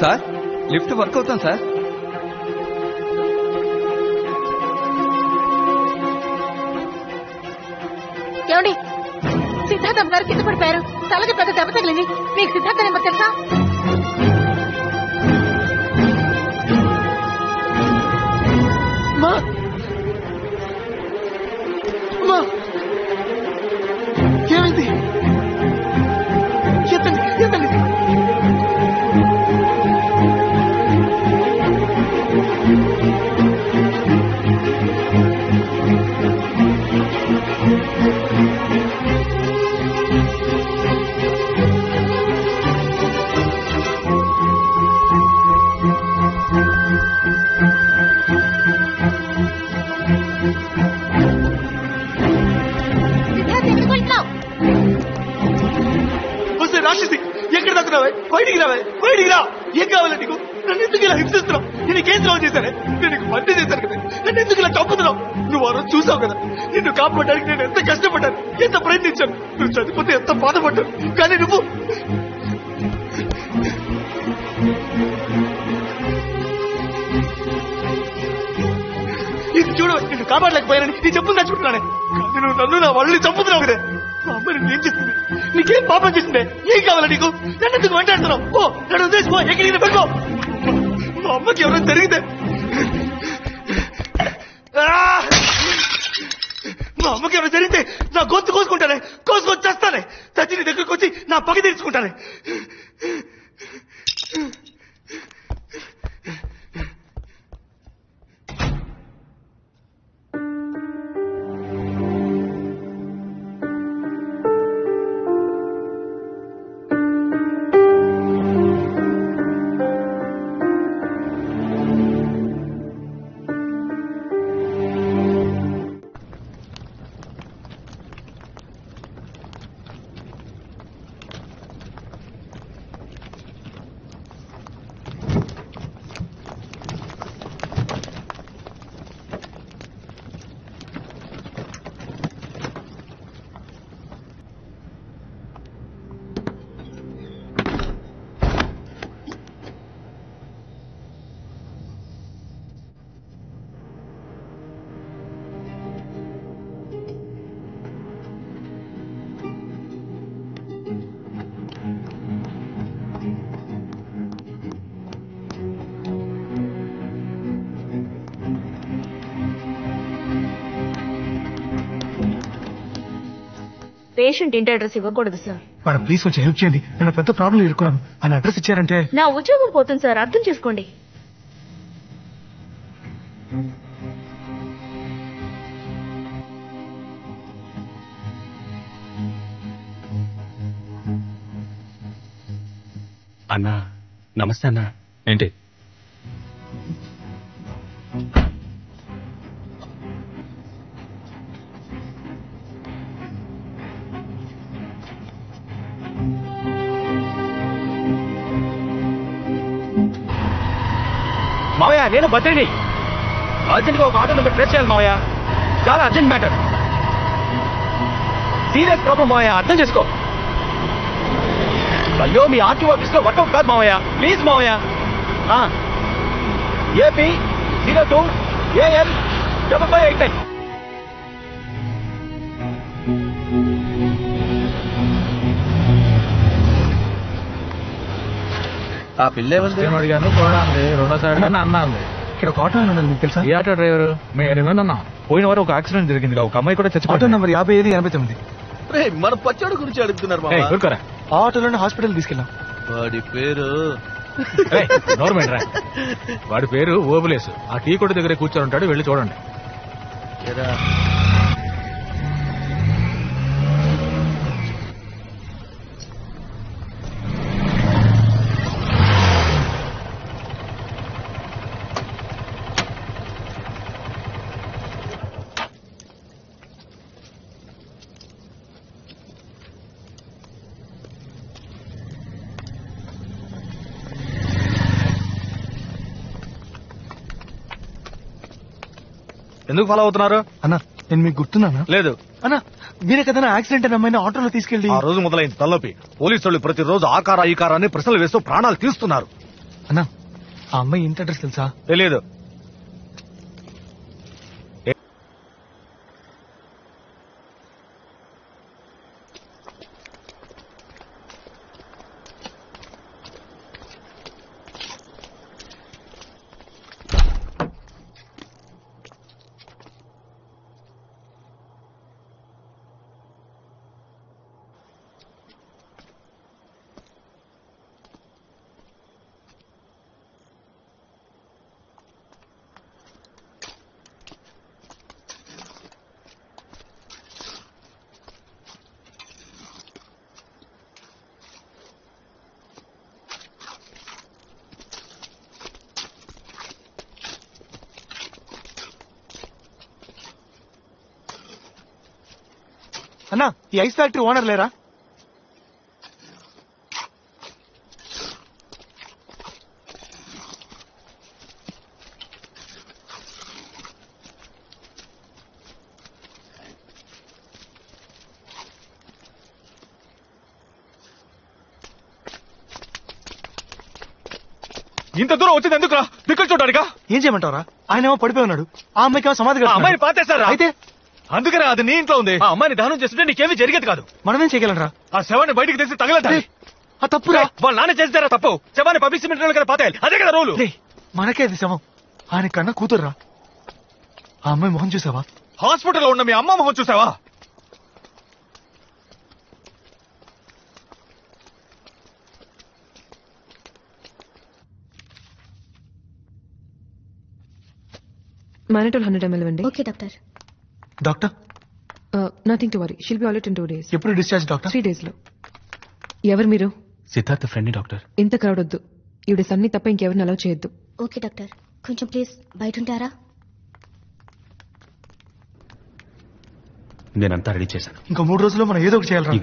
Sir lift work అవుతాం sir. ఏమండి, సిద్ధార్థం గారు కింద పడిపోయారు. తలకి పెద్ద దెబ్బ తగిలింది. మీకు సిద్ధార్థ నెంబర్ తెలుసా? ఏమైంది? ఎత్తండి ఎత్తండి. రాక్షసి ఎక్కడ తగ్గురావే? బయటికి రావే, బయటికి రా. ఏం కావాలి నీకు? నన్ను ఎందుకు ఇలా హింసిస్తున్నావు? నేను ఏం ద్రోహం చేశానే? నేను నీకు మంచి చేశాను కదా, నన్ను ఎందుకు ఇలా చంపుతున్నావు? నువ్వు ఆ రోజు చూసావు కదా, నిన్ను కాపాడడానికి నేను ఎంత కష్టపడ్డాను, ఎంత ప్రయత్నించాను. నువ్వు చనిపోతే ఎంత బాధపడ్డాను. కానీ నువ్వు ఇది చూడు, నిన్ను కాపాడలేకపోయానని నీ చెప్పులు తెచ్చుకుంటున్నానే. కానీ నువ్వు నన్ను నా వాళ్ళని చంపుతున్నావు కదా. మా అమ్మ నేను ఏం చేసింది? నీకేం పాపం చేసిందే? ఏం కావాలా నీకు? నన్ను ఎందుకు వెంటాడుతున్నావు? ఓ నన్ను ఉద్దేశిపో, ఎక్కడికి పెట్టుకో. మా అమ్మకి ఎవరైనా జరిగితే, మా అమ్మకి ఎవరైనా జరిగితే నా గొంతు కోసుకుంటానే, కోసుకొని చేస్తానే. చచ్చి నీ దగ్గరకు వచ్చి నా పగ తీర్చుకుంటానే. పేషెంట్ ఇంటి అడ్రస్ ఇవ్వకూడదు సార్. మేడం ప్లీజ్ కొంచెం హెల్ప్ చేయండి. నేను పెద్ద ప్రాబ్లం ఎదుర్కొన్నాను. ఆయన అడ్రస్ ఇచ్చారంటే నా ఉద్యోగం పోతుంది సార్, అర్థం చేసుకోండి. అన్నా నమస్తే అన్నా. ఏంటి మావయ్య? నేను బర్త్డే అర్జెంట్గా ఒక ఆటో నెంబర్ ట్రేస్ చేయాలి మావయ్య. చాలా అర్జెంట్ మ్యాటర్, సీరియస్ ప్రాబ్లం మావయ్య, అర్థం చేసుకో. అయ్యో మీ ఆర్టీఓ ఆఫీస్ లో వర్కౌట్ కాదు మావయ్య, ప్లీజ్ మావయ్య. AP 02 AL 5589. ఆ పిల్ల అడిగాను చూడండి, రెండోసారి అన్నాను. ఇక్కడ ఒక ఆటో ఉన్నది మీకు తెలుసా? ఏ ఆటో డ్రైవర్? మేమన్నా పోయిన వారు ఒక యాక్సిడెంట్ జరిగింది, ఒక అమ్మాయి కూడా చచ్చిపోయింది. Auto number 5589. మన పచ్చడి గురించి అడుగుతున్నారు. ఆ ఆటోలోనే హాస్పిటల్ తీసుకెళ్ళాం. వాడి పేరు గవర్నమెంట్ రా. వాడి పేరు ఓబులేసు. ఆ టీ కొట్టు దగ్గర కూర్చొని ఉంటాడు, వెళ్ళి చూడండి. ఎందుకు ఫాలో అవుతున్నారు అన్నా? నేను మీకు గుర్తున్నానా? లేదు అన్నా, మీరే కదా యాక్సిడెంట్ అయిన అమ్మాయిని ఆటోలో తీసుకెళ్ళి. ఆ రోజు మొదలైంది తలనొప్పి. పోలీసు వాళ్ళు ప్రతిరోజు ఆ కారా ఈ కారా అని ప్రశ్నలు వేస్తూ ప్రాణాలు తీస్తున్నారు. అన్నా ఆ అమ్మాయి ఇంటి అడ్రస్ తెలుసా? తెలియదు. అన్నా ఈ ఐస్ ఫ్యాక్టరీ ఓనర్ లేరా? ఇంత దూరం వచ్చింది ఎందుకురా? దిక్కులు చూడడానికా? ఏం చేయమంటారా? ఆయన ఏమో పడిపోయి ఉన్నాడు, ఆ అమ్మాయికి ఏమో సమాధి ఆ అమ్మాయిని పాతేస్తారా? అయితే అందుకనే అది నీ ఇంట్లో ఉంది. ఆ అమ్మాయిని దహనం చేస్తుంటే నీకేమీ జరిగేది కాదు. మనమేం చేయగలరా? ఆ శవాన్ని బయటికి తెచ్చి తగలదాలి. ఆ తప్పురా. వాళ్ళ నాన్న చేస్తారా తప్పు? శవాన్ని పబ్లిక్ సిమెంట్ కదా పాతాయి. అదే కదా రోలు. మనకే అది శవం, ఆయన కన్నా కూతుర్రా. ఆ అమ్మాయి మొహం చూసావా? హాస్పిటల్లో ఉన్న మీ అమ్మ మొహం చూసావా? Mannitol 100 ml ఇవ్వండి. Okay doctor. Doctor nothing to worry, she'll be all it in 2 days. ఎప్పుడు డిశ్చార్జ్ డాక్టర్? 3 days లో. ఎవరు మీరు? Siddhartha friend doctor. ఇంత క్రౌడ్ వద్దు. ఈవిడ సన్ని తప్ప ఇంకెవరిని అలౌ చేయొద్దు. ఓకే డాక్టర్, కొంచెం ప్లీజ్ బయట ఉంటారా? నేనంతా రెడీ చేశాను. ఇంకా 3 రోజుల్లో మనం ఏదో ఒకటి చేయాలరా.